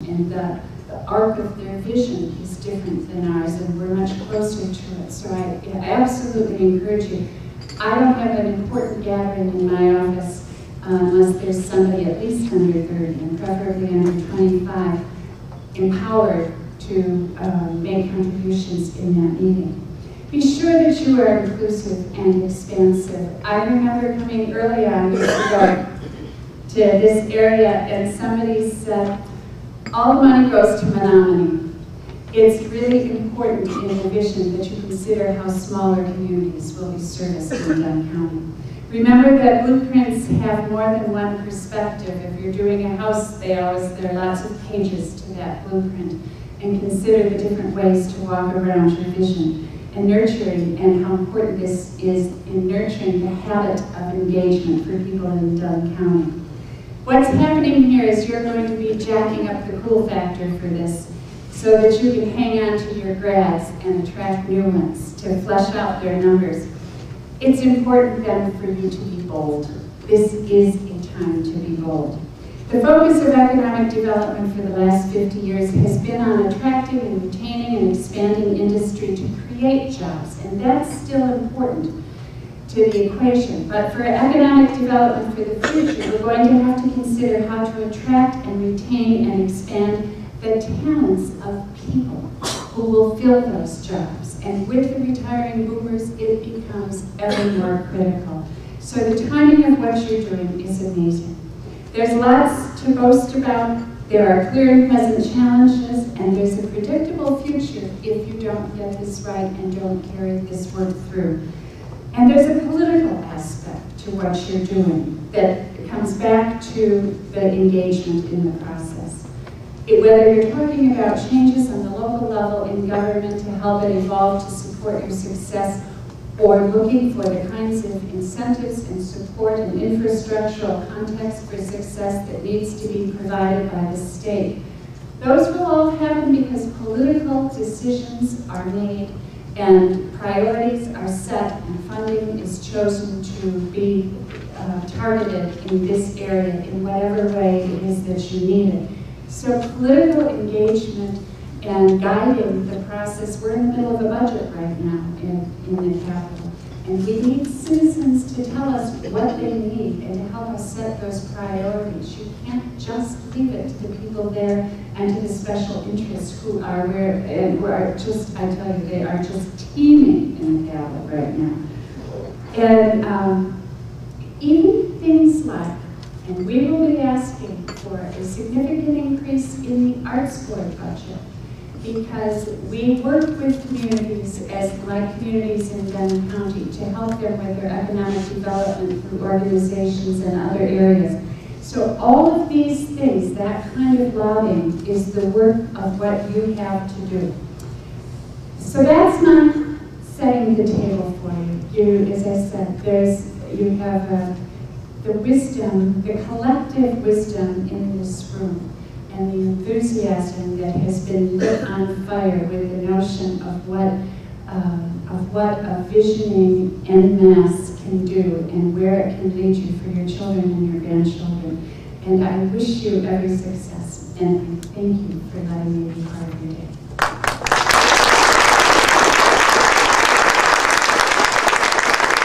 and the arc of their vision is different than ours, and we're much closer to it. So I absolutely encourage you. I don't have an important gathering in my office unless there's somebody at least under 30 and preferably under 25 empowered to make contributions in that meeting. Be sure that you are inclusive and expansive. I remember coming early on years ago to this area and somebody said, all the money goes to Menominee. It's really important in the vision that you consider how smaller communities will be serviced in Dunn County. Remember that blueprints have more than one perspective. If you're doing a house, there are lots of pages to that blueprint. And consider the different ways to walk around your vision and nurturing, and how important this is in nurturing the habit of engagement for people in Dunn County. What's happening here is you're going to be jacking up the cool factor for this so that you can hang on to your grads and attract new ones to flesh out their numbers. It's important then for you to be bold. This is a time to be bold. The focus of economic development for the last 50 years has been on attracting and retaining and expanding industry to create jobs, and that's still important to the equation. But for economic development for the future, we're going to have to consider how to attract and retain and expand the talents of people who will fill those jobs. And with the retiring boomers, it becomes ever more critical. So the timing of what you're doing is amazing. There's lots to boast about. There are clear and present challenges, and there's a predictable future if you don't get this right and don't carry this work through. And there's a political aspect to what you're doing that comes back to the engagement in the process. Whether you're talking about changes on the local level in government to help it evolve to support your success, or looking for the kinds of incentives and support and infrastructural context for success that needs to be provided by the state. Those will all happen because political decisions are made and priorities are set and funding is chosen to be targeted in this area in whatever way it is that you need it. So political engagement and guiding the process. We're in the middle of a budget right now in the Capitol, and we need citizens to tell us what they need and to help us set those priorities. You can't just leave it to the people there and to the special interests who are just, I tell you, they are just teeming in the Capitol right now. And even things like, and we will be asking for a significant increase in the Arts Board budget, because we work with communities, like communities in Dunn County, to help them with their economic development through organizations and other areas. So all of these things, that kind of lobbying, is the work of what you have to do. So that's not setting the table for you. As I said, you have the wisdom, the collective wisdom in this room, and the enthusiasm that has been lit on fire with the notion of what a visioning en masse can do and where it can lead you for your children and your grandchildren. And I wish you every success, and thank you for letting me be part of your day.